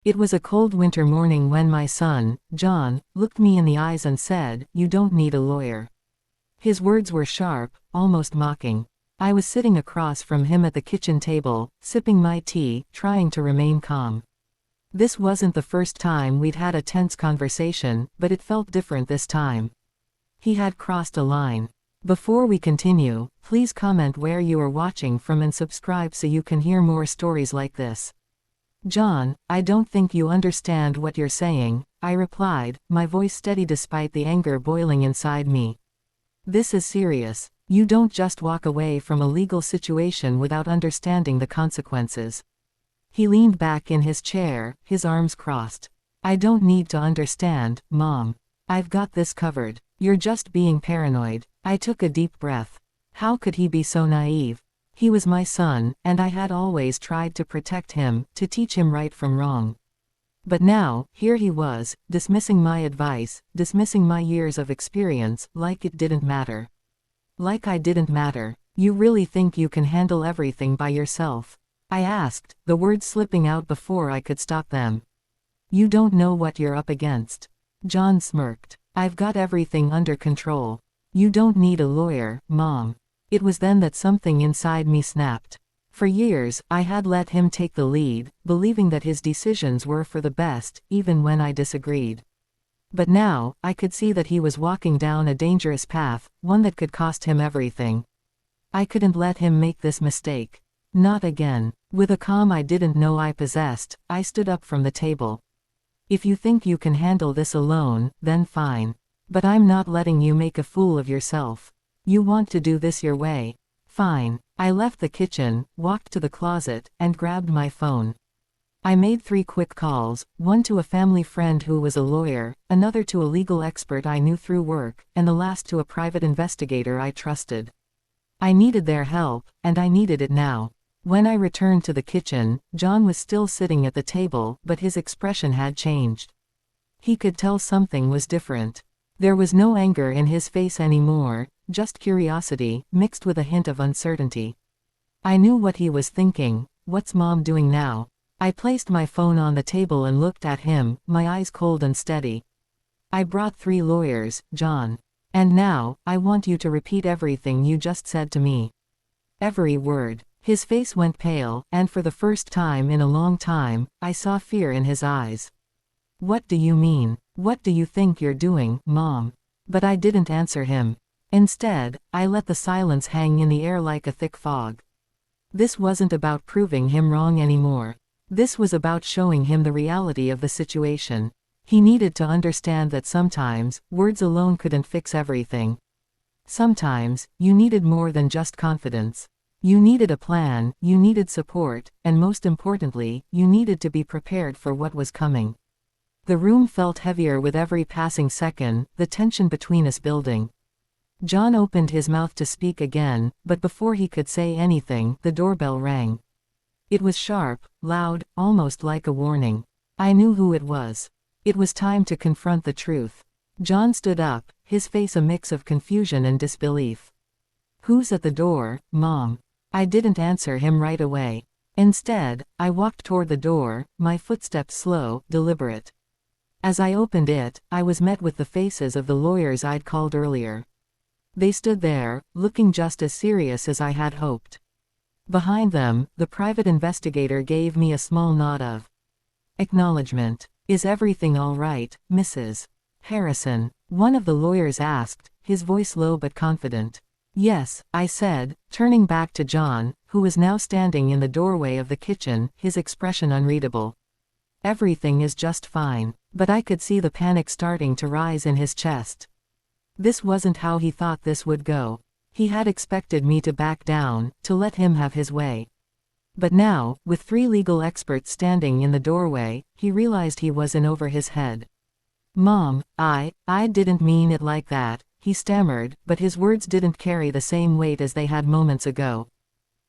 It was a cold winter morning when my son, John, looked me in the eyes and said, "You don't need a lawyer." His words were sharp, almost mocking. I was sitting across from him at the kitchen table, sipping my tea, trying to remain calm. This wasn't the first time we'd had a tense conversation, but it felt different this time. He had crossed a line. Before we continue, please comment where you are watching from and subscribe so you can hear more stories like this. "John, I don't think you understand what you're saying," I replied, my voice steady despite the anger boiling inside me. "This is serious. You don't just walk away from a legal situation without understanding the consequences." He leaned back in his chair, his arms crossed. "I don't need to understand, Mom. I've got this covered. You're just being paranoid." I took a deep breath. How could he be so naive? He was my son, and I had always tried to protect him, to teach him right from wrong. But now, here he was, dismissing my advice, dismissing my years of experience, like it didn't matter. Like I didn't matter. "You really think you can handle everything by yourself?" I asked, the words slipping out before I could stop them. "You don't know what you're up against." John smirked. "I've got everything under control. You don't need a lawyer, Mom." It was then that something inside me snapped. For years, I had let him take the lead, believing that his decisions were for the best, even when I disagreed. But now, I could see that he was walking down a dangerous path, one that could cost him everything. I couldn't let him make this mistake. Not again. With a calm I didn't know I possessed, I stood up from the table. "If you think you can handle this alone, then fine. But I'm not letting you make a fool of yourself. You want to do this your way. Fine." I left the kitchen, walked to the closet, and grabbed my phone. I made 3 quick calls, one to a family friend who was a lawyer, another to a legal expert I knew through work, and the last to a private investigator I trusted. I needed their help, and I needed it now. When I returned to the kitchen, John was still sitting at the table, but his expression had changed. He could tell something was different. There was no anger in his face anymore, just curiosity, mixed with a hint of uncertainty. I knew what he was thinking. What's Mom doing now? I placed my phone on the table and looked at him, my eyes cold and steady. "I brought 3 lawyers, John. And now, I want you to repeat everything you just said to me." Every word. His face went pale, and for the first time in a long time, I saw fear in his eyes. "What do you mean? What do you think you're doing, Mom?" But I didn't answer him. Instead, I let the silence hang in the air like a thick fog. This wasn't about proving him wrong anymore. This was about showing him the reality of the situation. He needed to understand that sometimes, words alone couldn't fix everything. Sometimes, you needed more than just confidence. You needed a plan, you needed support, and most importantly, you needed to be prepared for what was coming. The room felt heavier with every passing second, the tension between us building. John opened his mouth to speak again, but before he could say anything, the doorbell rang. It was sharp, loud, almost like a warning. I knew who it was. It was time to confront the truth. John stood up, his face a mix of confusion and disbelief. "Who's at the door, Mom?" I didn't answer him right away. Instead, I walked toward the door, my footsteps slow, deliberate. As I opened it, I was met with the faces of the lawyers I'd called earlier. They stood there, looking just as serious as I had hoped. Behind them, the private investigator gave me a small nod of acknowledgement. "Is everything all right, Mrs. Harrison?" one of the lawyers asked, his voice low but confident. "Yes," I said, turning back to John, who was now standing in the doorway of the kitchen, his expression unreadable. "Everything is just fine." But I could see the panic starting to rise in his chest. This wasn't how he thought this would go. He had expected me to back down, to let him have his way. But now, with 3 legal experts standing in the doorway, he realized he was in over his head. "Mom, I didn't mean it like that," he stammered, but his words didn't carry the same weight as they had moments ago.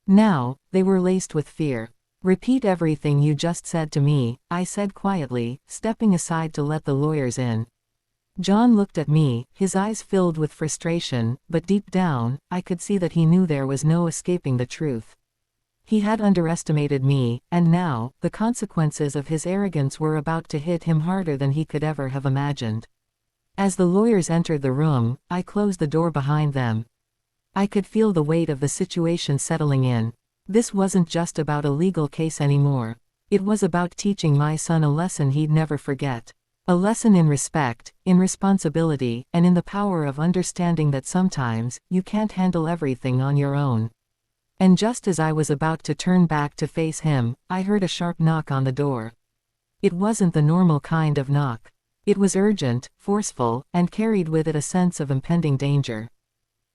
Now, they were laced with fear. "Repeat everything you just said to me," I said quietly, stepping aside to let the lawyers in. John looked at me, his eyes filled with frustration, but deep down, I could see that he knew there was no escaping the truth. He had underestimated me, and now, the consequences of his arrogance were about to hit him harder than he could ever have imagined. As the lawyers entered the room, I closed the door behind them. I could feel the weight of the situation settling in. This wasn't just about a legal case anymore. It was about teaching my son a lesson he'd never forget. A lesson in respect, in responsibility, and in the power of understanding that sometimes, you can't handle everything on your own. And just as I was about to turn back to face him, I heard a sharp knock on the door. It wasn't the normal kind of knock. It was urgent, forceful, and carried with it a sense of impending danger.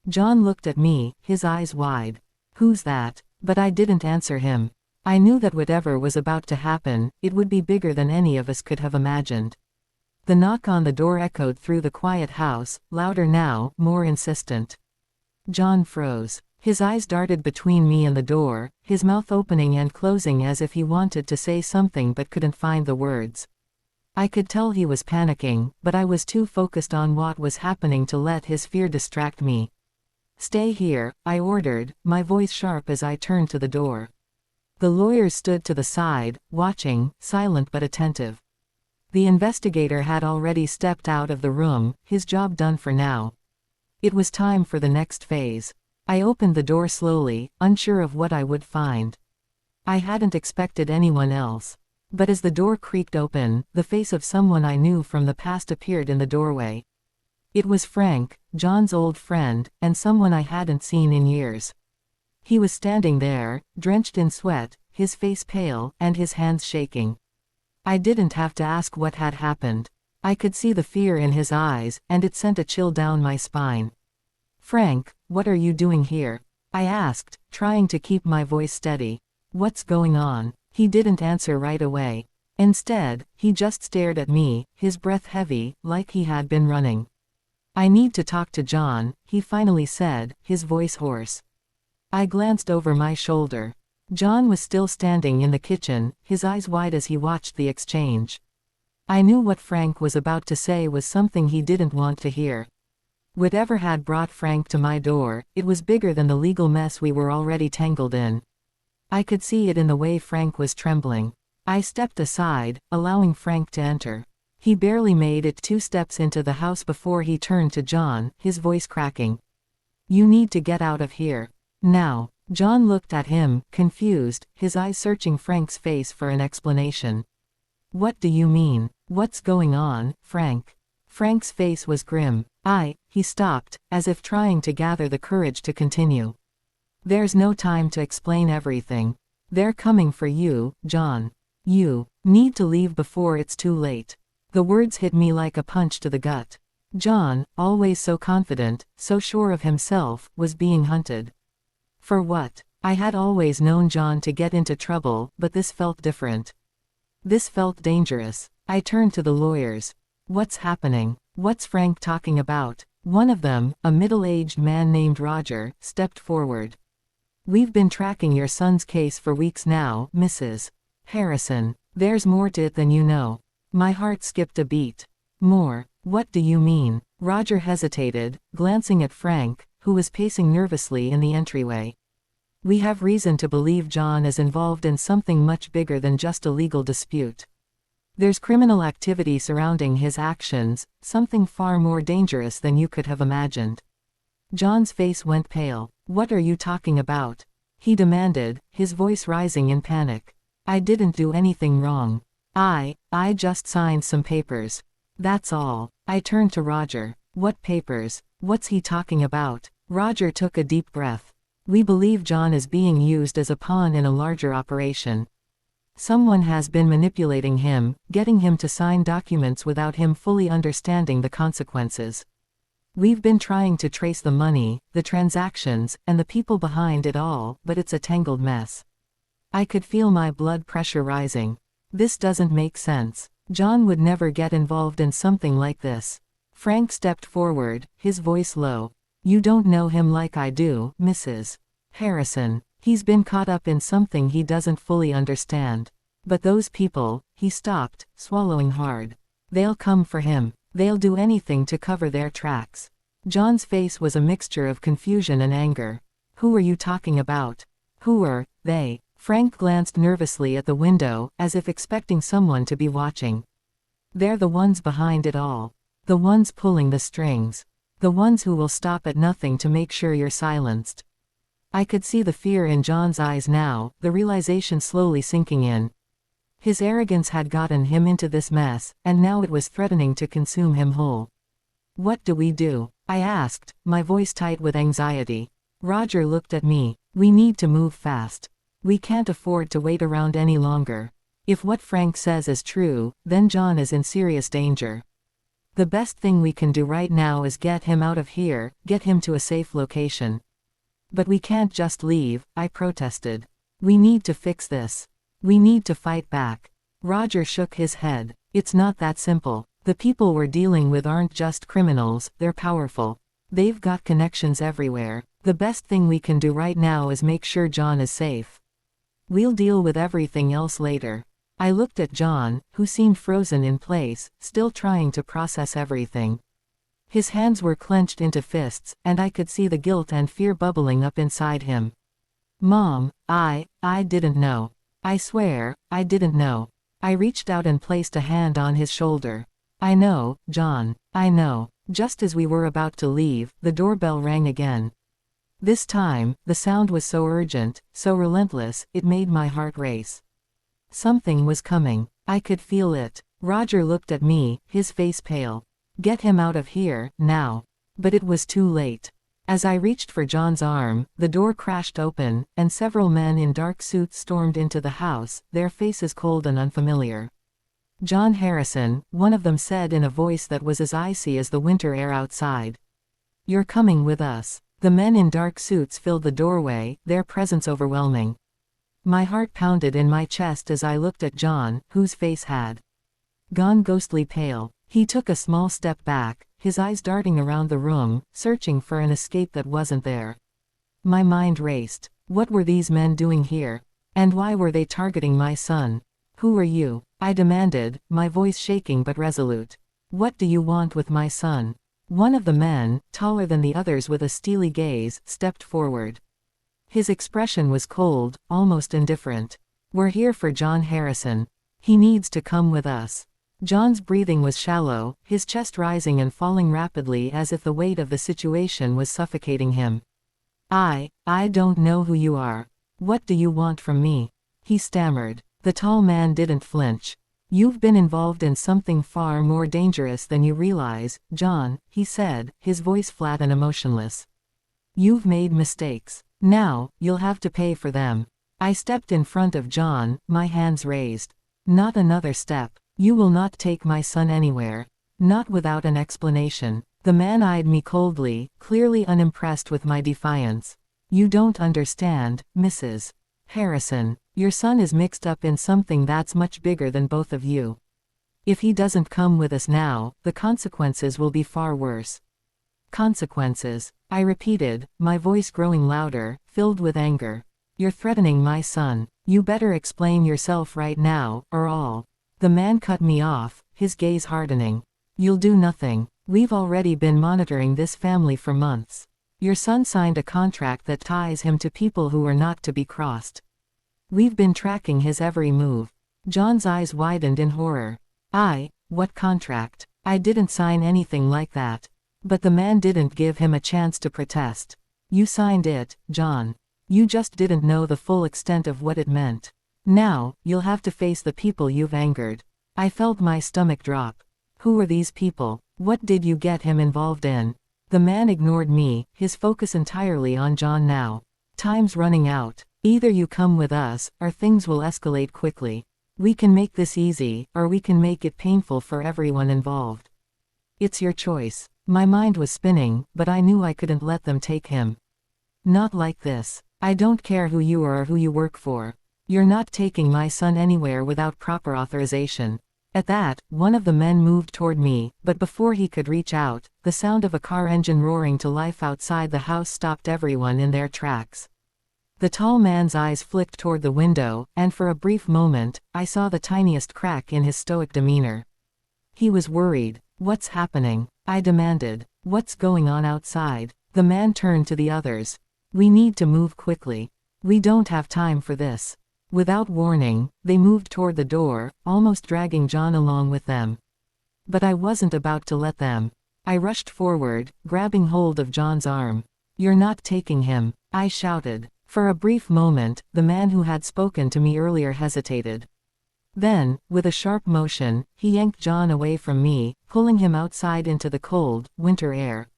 John looked at me, his eyes wide. "Who's that?" But I didn't answer him. I knew that whatever was about to happen, it would be bigger than any of us could have imagined. The knock on the door echoed through the quiet house, louder now, more insistent. John froze. His eyes darted between me and the door, his mouth opening and closing as if he wanted to say something but couldn't find the words. I could tell he was panicking, but I was too focused on what was happening to let his fear distract me. "Stay here," I ordered, my voice sharp as I turned to the door. The lawyers stood to the side, watching, silent but attentive. The investigator had already stepped out of the room, his job done for now. It was time for the next phase. I opened the door slowly, unsure of what I would find. I hadn't expected anyone else. But as the door creaked open, the face of someone I knew from the past appeared in the doorway. It was Frank, John's old friend, and someone I hadn't seen in years. He was standing there, drenched in sweat, his face pale, and his hands shaking. I didn't have to ask what had happened. I could see the fear in his eyes, and it sent a chill down my spine. "Frank, what are you doing here?" I asked, trying to keep my voice steady. "What's going on?" He didn't answer right away. Instead, he just stared at me, his breath heavy, like he had been running. "I need to talk to John," he finally said, his voice hoarse. I glanced over my shoulder. John was still standing in the kitchen, his eyes wide as he watched the exchange. I knew what Frank was about to say was something he didn't want to hear. Whatever had brought Frank to my door, it was bigger than the legal mess we were already tangled in. I could see it in the way Frank was trembling. I stepped aside, allowing Frank to enter. He barely made it 2 steps into the house before he turned to John, his voice cracking. "You need to get out of here. Now." John looked at him, confused, his eyes searching Frank's face for an explanation. "What do you mean? What's going on, Frank?" Frank's face was grim. He stopped, as if trying to gather the courage to continue. "There's no time to explain everything. They're coming for you, John. You need to leave before it's too late." The words hit me like a punch to the gut. John, always so confident, so sure of himself, was being hunted. For what? I had always known John to get into trouble, but this felt different. This felt dangerous. I turned to the lawyers. "What's happening? What's Frank talking about?" One of them, a middle-aged man named Roger, stepped forward. "We've been tracking your son's case for weeks now, Mrs. Harrison. There's more to it than you know." My heart skipped a beat. "More? What do you mean?" Roger hesitated, glancing at Frank, who was pacing nervously in the entryway. "We have reason to believe John is involved in something much bigger than just a legal dispute. There's criminal activity surrounding his actions, something far more dangerous than you could have imagined." John's face went pale. "What are you talking about?" he demanded, his voice rising in panic. "I didn't do anything wrong. I just signed some papers. That's all." I turned to Roger. "What papers? What's he talking about?" Roger took a deep breath. "We believe John is being used as a pawn in a larger operation. Someone has been manipulating him, getting him to sign documents without him fully understanding the consequences. We've been trying to trace the money, the transactions, and the people behind it all, but it's a tangled mess." I could feel my blood pressure rising. This doesn't make sense. John would never get involved in something like this. Frank stepped forward, his voice low. "You don't know him like I do, Mrs. Harrison. He's been caught up in something he doesn't fully understand. But those people," he stopped, swallowing hard. "They'll come for him. They'll do anything to cover their tracks." John's face was a mixture of confusion and anger. "Who are you talking about? Who are they?" Frank glanced nervously at the window, as if expecting someone to be watching. They're the ones behind it all. The ones pulling the strings. The ones who will stop at nothing to make sure you're silenced. I could see the fear in John's eyes now, the realization slowly sinking in. His arrogance had gotten him into this mess, and now it was threatening to consume him whole. What do we do? I asked, my voice tight with anxiety. Roger looked at me. We need to move fast. We can't afford to wait around any longer. If what Frank says is true, then John is in serious danger. The best thing we can do right now is get him out of here, get him to a safe location. But we can't just leave, I protested. We need to fix this. We need to fight back. Roger shook his head. It's not that simple. The people we're dealing with aren't just criminals, they're powerful. They've got connections everywhere. The best thing we can do right now is make sure John is safe. We'll deal with everything else later. I looked at John, who seemed frozen in place, still trying to process everything. His hands were clenched into fists, and I could see the guilt and fear bubbling up inside him. Mom, I didn't know. I swear, I didn't know. I reached out and placed a hand on his shoulder. I know, John, I know. Just as we were about to leave, the doorbell rang again. This time, the sound was so urgent, so relentless, it made my heart race. Something was coming. I could feel it. Roger looked at me, his face pale. Get him out of here, now. But it was too late. As I reached for John's arm, the door crashed open, and several men in dark suits stormed into the house, their faces cold and unfamiliar. John Harrison, one of them said in a voice that was as icy as the winter air outside. You're coming with us. The men in dark suits filled the doorway, their presence overwhelming. My heart pounded in my chest as I looked at John, whose face had gone ghostly pale. He took a small step back, his eyes darting around the room, searching for an escape that wasn't there. My mind raced. What were these men doing here? And why were they targeting my son? Who are you? I demanded, my voice shaking but resolute. What do you want with my son? One of the men, taller than the others with a steely gaze, stepped forward. His expression was cold, almost indifferent. We're here for John Harrison. He needs to come with us. John's breathing was shallow, his chest rising and falling rapidly as if the weight of the situation was suffocating him. I don't know who you are. What do you want from me? He stammered. The tall man didn't flinch. You've been involved in something far more dangerous than you realize, John, he said, his voice flat and emotionless. You've made mistakes. Now, you'll have to pay for them. I stepped in front of John, my hands raised. Not another step. You will not take my son anywhere. Not without an explanation. The man eyed me coldly, clearly unimpressed with my defiance. You don't understand, Mrs. Harrison. Your son is mixed up in something that's much bigger than both of you. If he doesn't come with us now, the consequences will be far worse. Consequences, I repeated, my voice growing louder, filled with anger. You're threatening my son. You better explain yourself right now, or all. The man cut me off, his gaze hardening. You'll do nothing. We've already been monitoring this family for months. Your son signed a contract that ties him to people who are not to be crossed. We've been tracking his every move. John's eyes widened in horror. What contract? I didn't sign anything like that. But the man didn't give him a chance to protest. You signed it, John. You just didn't know the full extent of what it meant. Now, you'll have to face the people you've angered. I felt my stomach drop. Who are these people? What did you get him involved in? The man ignored me, his focus entirely on John now. Time's running out. Either you come with us, or things will escalate quickly. We can make this easy, or we can make it painful for everyone involved. It's your choice. My mind was spinning, but I knew I couldn't let them take him. Not like this. I don't care who you are or who you work for. You're not taking my son anywhere without proper authorization. At that, one of the men moved toward me, but before he could reach out, the sound of a car engine roaring to life outside the house stopped everyone in their tracks. The tall man's eyes flicked toward the window, and for a brief moment, I saw the tiniest crack in his stoic demeanor. He was worried. What's happening? I demanded. What's going on outside? The man turned to the others. We need to move quickly. We don't have time for this. Without warning, they moved toward the door, almost dragging John along with them. But I wasn't about to let them. I rushed forward, grabbing hold of John's arm. "You're not taking him," I shouted. For a brief moment, the man who had spoken to me earlier hesitated. Then, with a sharp motion, he yanked John away from me, pulling him outside into the cold, winter air.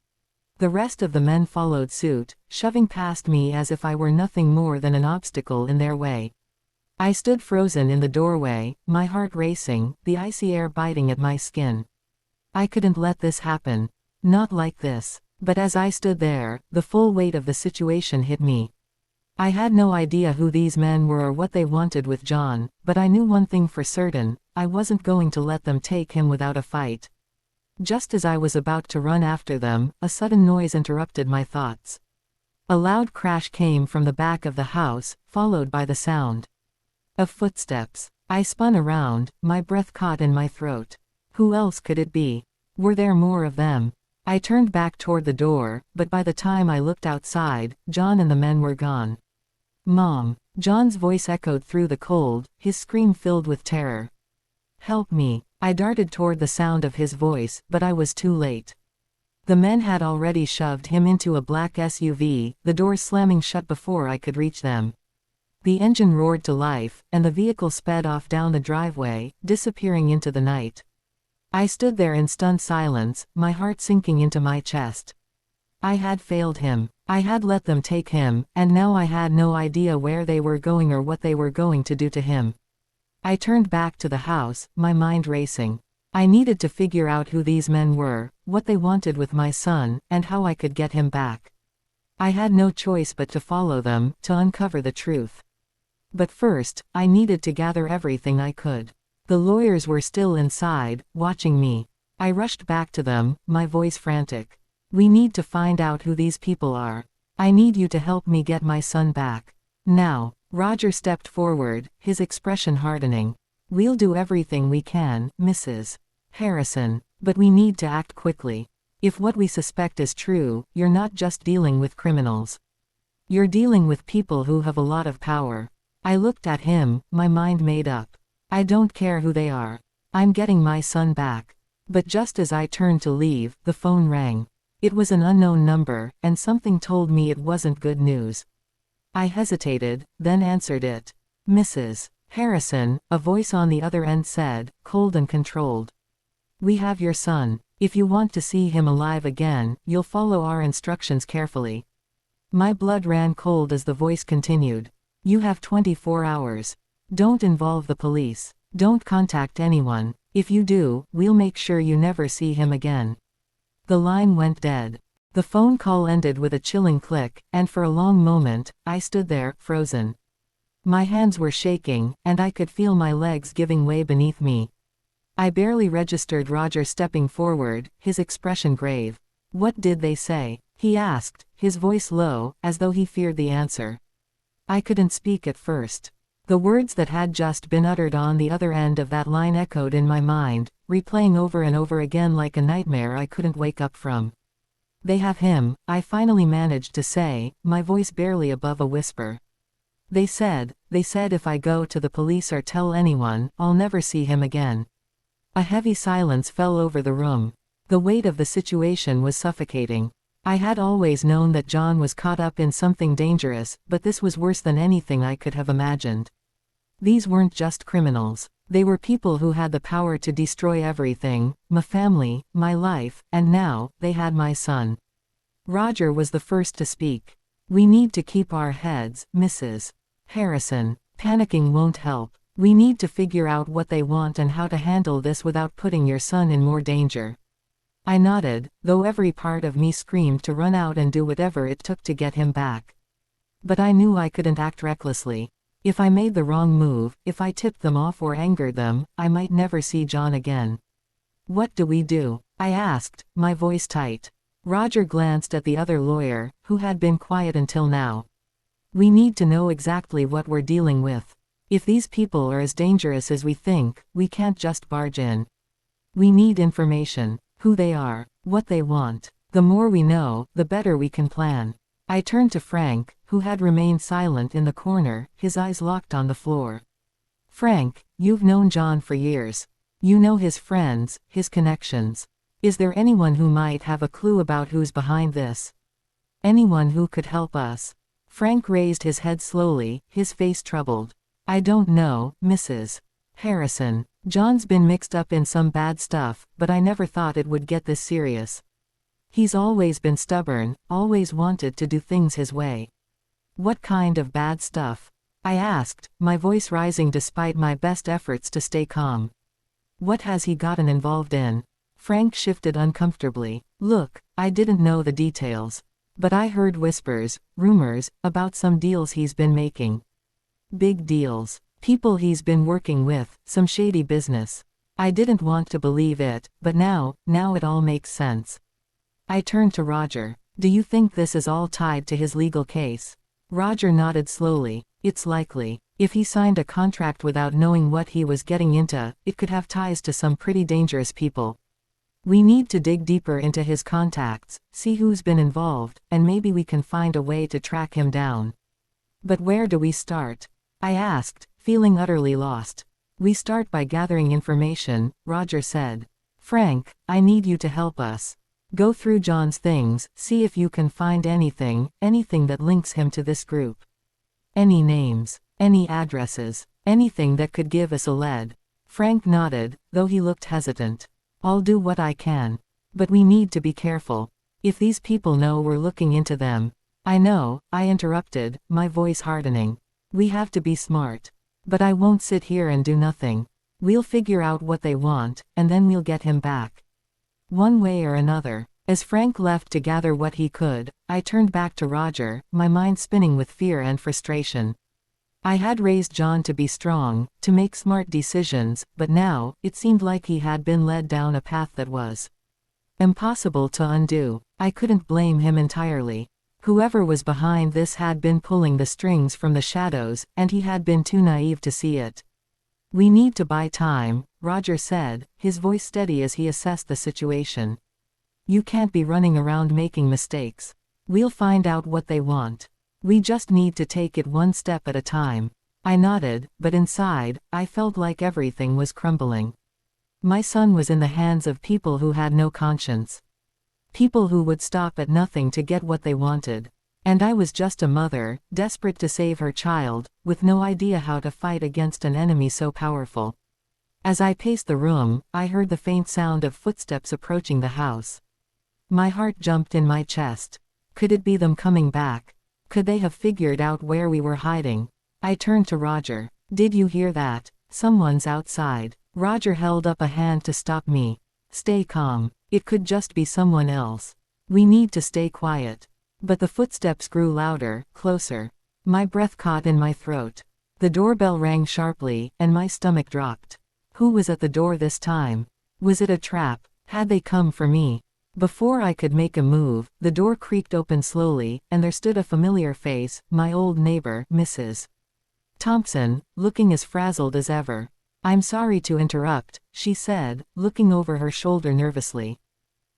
The rest of the men followed suit, shoving past me as if I were nothing more than an obstacle in their way. I stood frozen in the doorway, my heart racing, the icy air biting at my skin. I couldn't let this happen. Not like this. But as I stood there, the full weight of the situation hit me. I had no idea who these men were or what they wanted with John, but I knew one thing for certain: I wasn't going to let them take him without a fight. Just as I was about to run after them, a sudden noise interrupted my thoughts. A loud crash came from the back of the house, followed by the sound of footsteps. I spun around, my breath caught in my throat. Who else could it be? Were there more of them? I turned back toward the door, but by the time I looked outside, John and the men were gone. "Mom!" John's voice echoed through the cold, his scream filled with terror. "Help me!" I darted toward the sound of his voice, but I was too late. The men had already shoved him into a black SUV, the doors slamming shut before I could reach them. The engine roared to life, and the vehicle sped off down the driveway, disappearing into the night. I stood there in stunned silence, my heart sinking into my chest. I had failed him. I had let them take him, and now I had no idea where they were going or what they were going to do to him. I turned back to the house, my mind racing. I needed to figure out who these men were, what they wanted with my son, and how I could get him back. I had no choice but to follow them, to uncover the truth. But first, I needed to gather everything I could. The lawyers were still inside, watching me. I rushed back to them, my voice frantic. "We need to find out who these people are. I need you to help me get my son back. Now." Roger stepped forward, his expression hardening. "We'll do everything we can, Mrs. Harrison. But we need to act quickly. If what we suspect is true, you're not just dealing with criminals. You're dealing with people who have a lot of power." I looked at him, my mind made up. I don't care who they are. I'm getting my son back. But just as I turned to leave, the phone rang. It was an unknown number, and something told me it wasn't good news. I hesitated, then answered it. "Mrs. Harrison," a voice on the other end said, cold and controlled. "We have your son. If you want to see him alive again, you'll follow our instructions carefully." My blood ran cold as the voice continued. "You have 24 hours. Don't involve the police. Don't contact anyone. If you do, we'll make sure you never see him again." The line went dead. The phone call ended with a chilling click, and for a long moment, I stood there, frozen. My hands were shaking, and I could feel my legs giving way beneath me. I barely registered Roger stepping forward, his expression grave. "What did they say?" he asked, his voice low, as though he feared the answer. I couldn't speak at first. The words that had just been uttered on the other end of that line echoed in my mind, replaying over and over again like a nightmare I couldn't wake up from. "They have him," I finally managed to say, my voice barely above a whisper. They said if I go to the police or tell anyone, I'll never see him again." A heavy silence fell over the room. The weight of the situation was suffocating. I had always known that John was caught up in something dangerous, but this was worse than anything I could have imagined. These weren't just criminals. They were people who had the power to destroy everything, my family, my life, and now, they had my son. Roger was the first to speak. "We need to keep our heads, Mrs. Harrison. Panicking won't help. We need to figure out what they want and how to handle this without putting your son in more danger." I nodded, though every part of me screamed to run out and do whatever it took to get him back. But I knew I couldn't act recklessly. If I made the wrong move, if I tipped them off or angered them, I might never see John again. "What do we do?" I asked, my voice tight. Roger glanced at the other lawyer, who had been quiet until now. "We need to know exactly what we're dealing with. If these people are as dangerous as we think, we can't just barge in. We need information. Who they are, what they want. The more we know, the better we can plan." I turned to Frank, who had remained silent in the corner, his eyes locked on the floor. Frank, you've known John for years. You know his friends, his connections. Is there anyone who might have a clue about who's behind this? Anyone who could help us? Frank raised his head slowly, his face troubled. I don't know, Mrs. Harrison. John's been mixed up in some bad stuff, but I never thought it would get this serious. He's always been stubborn, always wanted to do things his way. What kind of bad stuff? I asked, my voice rising despite my best efforts to stay calm. What has he gotten involved in? Frank shifted uncomfortably. Look, I didn't know the details. But I heard whispers, rumors, about some deals he's been making. Big deals. People he's been working with, some shady business. I didn't want to believe it, but now it all makes sense. I turned to Roger. Do you think this is all tied to his legal case? Roger nodded slowly. It's likely. If he signed a contract without knowing what he was getting into, it could have ties to some pretty dangerous people. We need to dig deeper into his contacts, see who's been involved, and maybe we can find a way to track him down. But where do we start? I asked, feeling utterly lost. We start by gathering information, Roger said. Frank, I need you to help us. Go through John's things, see if you can find anything that links him to this group. Any names, any addresses, anything that could give us a lead. Frank nodded, though he looked hesitant. I'll do what I can. But we need to be careful. If these people know we're looking into them. I know, I interrupted, my voice hardening. We have to be smart. But I won't sit here and do nothing. We'll figure out what they want, and then we'll get him back. One way or another. As Frank left to gather what he could, I turned back to Roger, my mind spinning with fear and frustration. I had raised John to be strong, to make smart decisions, but now, it seemed like he had been led down a path that was impossible to undo. I couldn't blame him entirely. Whoever was behind this had been pulling the strings from the shadows, and he had been too naive to see it. We need to buy time, Roger said, his voice steady as he assessed the situation. You can't be running around making mistakes. We'll find out what they want. We just need to take it one step at a time. I nodded, but inside, I felt like everything was crumbling. My son was in the hands of people who had no conscience. People who would stop at nothing to get what they wanted. And I was just a mother, desperate to save her child, with no idea how to fight against an enemy so powerful. As I paced the room, I heard the faint sound of footsteps approaching the house. My heart jumped in my chest. Could it be them coming back? Could they have figured out where we were hiding? I turned to Roger. Did you hear that? Someone's outside. Roger held up a hand to stop me. Stay calm. It could just be someone else. We need to stay quiet. But the footsteps grew louder, closer. My breath caught in my throat. The doorbell rang sharply, and my stomach dropped. Who was at the door this time? Was it a trap? Had they come for me? Before I could make a move, the door creaked open slowly, and there stood a familiar face, my old neighbor, Mrs. Thompson, looking as frazzled as ever. I'm sorry to interrupt, she said, looking over her shoulder nervously.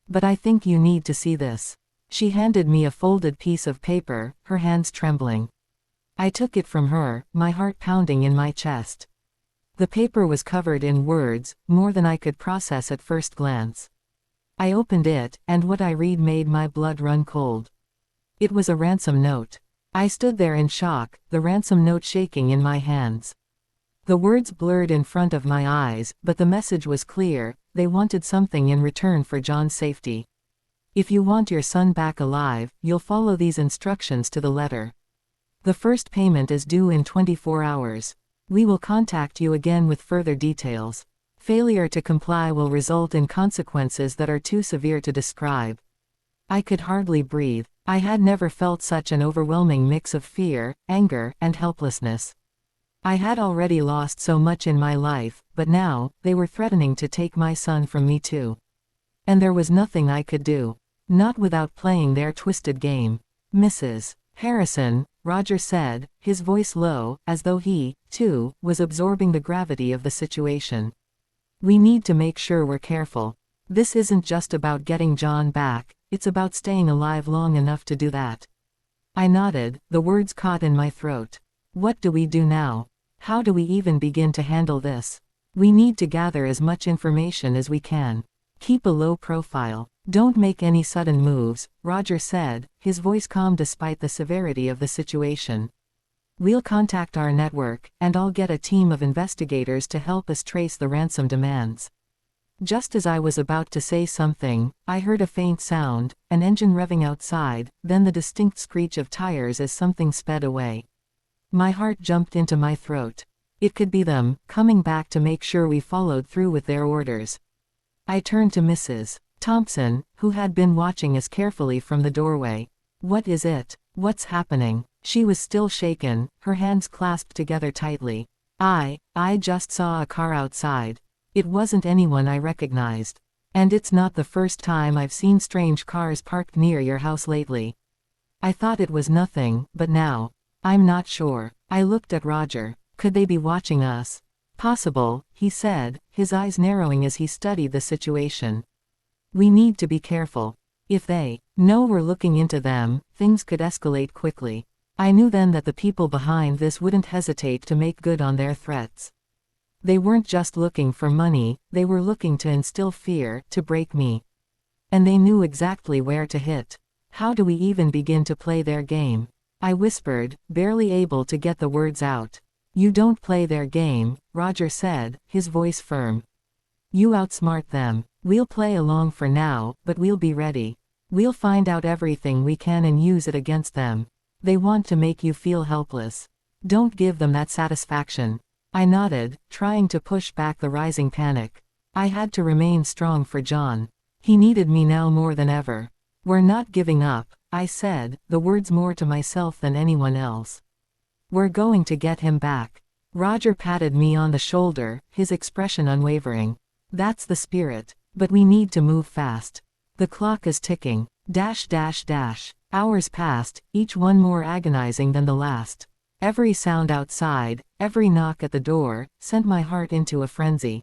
But I think you need to see this. She handed me a folded piece of paper, her hands trembling. I took it from her, my heart pounding in my chest. The paper was covered in words, more than I could process at first glance. I opened it, and what I read made my blood run cold. It was a ransom note. I stood there in shock, the ransom note shaking in my hands. The words blurred in front of my eyes, but the message was clear. They wanted something in return for John's safety. If you want your son back alive, you'll follow these instructions to the letter. The first payment is due in 24 hours. We will contact you again with further details. Failure to comply will result in consequences that are too severe to describe. I could hardly breathe. I had never felt such an overwhelming mix of fear, anger, and helplessness. I had already lost so much in my life, but now, they were threatening to take my son from me too. And there was nothing I could do. Not without playing their twisted game. Mrs. Harrison, Roger said, his voice low, as though he, too, was absorbing the gravity of the situation. We need to make sure we're careful. This isn't just about getting John back, it's about staying alive long enough to do that. I nodded, the words caught in my throat. What do we do now? How do we even begin to handle this? We need to gather as much information as we can. Keep a low profile. Don't make any sudden moves, Roger said, his voice calm despite the severity of the situation. We'll contact our network, and I'll get a team of investigators to help us trace the ransom demands. Just as I was about to say something, I heard a faint sound, an engine revving outside, then the distinct screech of tires as something sped away. My heart jumped into my throat. It could be them, coming back to make sure we followed through with their orders. I turned to Mrs. Thompson, who had been watching us carefully from the doorway. What is it? What's happening? She was still shaken, her hands clasped together tightly. I just saw a car outside. It wasn't anyone I recognized. And it's not the first time I've seen strange cars parked near your house lately. I thought it was nothing, but now, I'm not sure. I looked at Roger. Could they be watching us? Possible, he said, his eyes narrowing as he studied the situation. We need to be careful. If they know we're looking into them, things could escalate quickly. I knew then that the people behind this wouldn't hesitate to make good on their threats. They weren't just looking for money, they were looking to instill fear, to break me. And they knew exactly where to hit. How do we even begin to play their game? I whispered, barely able to get the words out. You don't play their game, Roger said, his voice firm. You outsmart them. We'll play along for now, but we'll be ready. We'll find out everything we can and use it against them. They want to make you feel helpless. Don't give them that satisfaction. I nodded, trying to push back the rising panic. I had to remain strong for John. He needed me now more than ever. We're not giving up, I said, the words more to myself than anyone else. We're going to get him back. Roger patted me on the shoulder, his expression unwavering. That's the spirit. But we need to move fast. The clock is ticking. Dash dash dash. Hours passed, each one more agonizing than the last. Every sound outside, every knock at the door, sent my heart into a frenzy.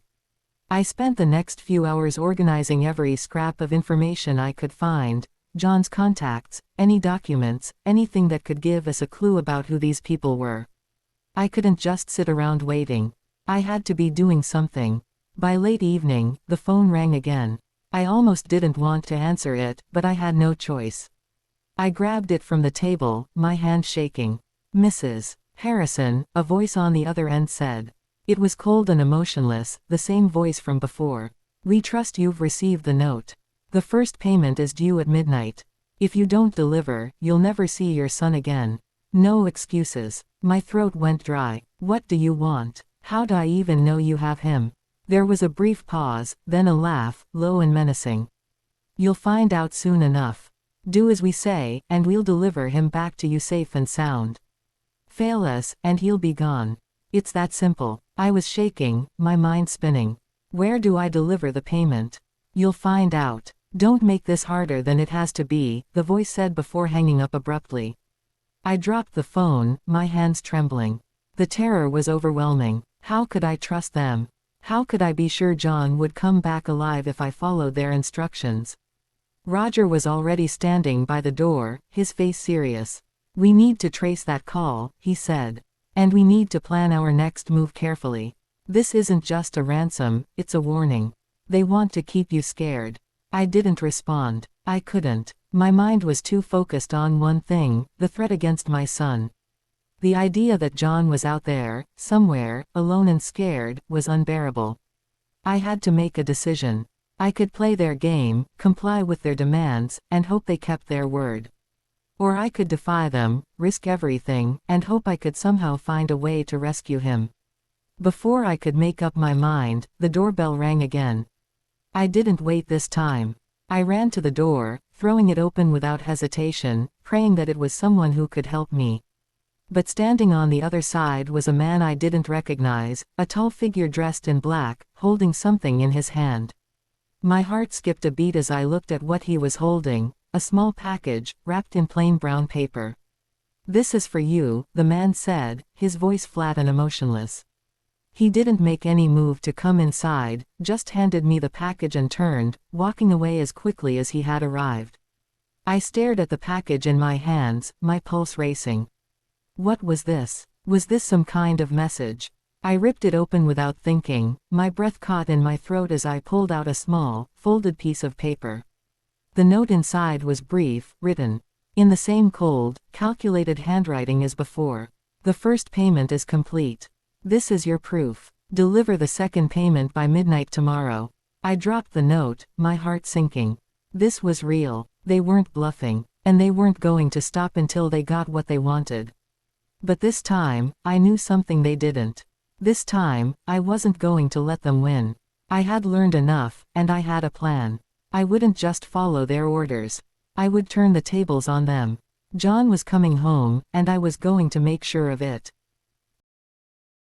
I spent the next few hours organizing every scrap of information I could find, John's contacts, any documents, anything that could give us a clue about who these people were. I couldn't just sit around waiting. I had to be doing something. By late evening, the phone rang again. I almost didn't want to answer it, but I had no choice. I grabbed it from the table, my hand shaking. Mrs. Harrison, a voice on the other end said. It was cold and emotionless, the same voice from before. We trust you've received the note. The first payment is due at midnight. If you don't deliver, you'll never see your son again. No excuses. My throat went dry. What do you want? How do I even know you have him? There was a brief pause, then a laugh, low and menacing. You'll find out soon enough. Do as we say, and we'll deliver him back to you safe and sound. Fail us, and he'll be gone. It's that simple. I was shaking, my mind spinning. Where do I deliver the payment? You'll find out. Don't make this harder than it has to be, the voice said before hanging up abruptly. I dropped the phone, my hands trembling. The terror was overwhelming. How could I trust them? How could I be sure John would come back alive if I followed their instructions? Roger was already standing by the door, his face serious. We need to trace that call, he said. And we need to plan our next move carefully. This isn't just a ransom, it's a warning. They want to keep you scared. I didn't respond. I couldn't. My mind was too focused on one thing, the threat against my son. The idea that John was out there, somewhere, alone and scared, was unbearable. I had to make a decision. I could play their game, comply with their demands, and hope they kept their word. Or I could defy them, risk everything, and hope I could somehow find a way to rescue him. Before I could make up my mind, the doorbell rang again. I didn't wait this time. I ran to the door, throwing it open without hesitation, praying that it was someone who could help me. But standing on the other side was a man I didn't recognize, a tall figure dressed in black, holding something in his hand. My heart skipped a beat as I looked at what he was holding, a small package, wrapped in plain brown paper. This is for you, the man said, his voice flat and emotionless. He didn't make any move to come inside, just handed me the package and turned, walking away as quickly as he had arrived. I stared at the package in my hands, my pulse racing. What was this? Was this some kind of message? I ripped it open without thinking, my breath caught in my throat as I pulled out a small, folded piece of paper. The note inside was brief, written in the same cold, calculated handwriting as before. The first payment is complete. This is your proof. Deliver the second payment by midnight tomorrow. I dropped the note, my heart sinking. This was real. They weren't bluffing, and they weren't going to stop until they got what they wanted. But this time, I knew something they didn't. This time, I wasn't going to let them win. I had learned enough, and I had a plan. I wouldn't just follow their orders. I would turn the tables on them. John was coming home, and I was going to make sure of it.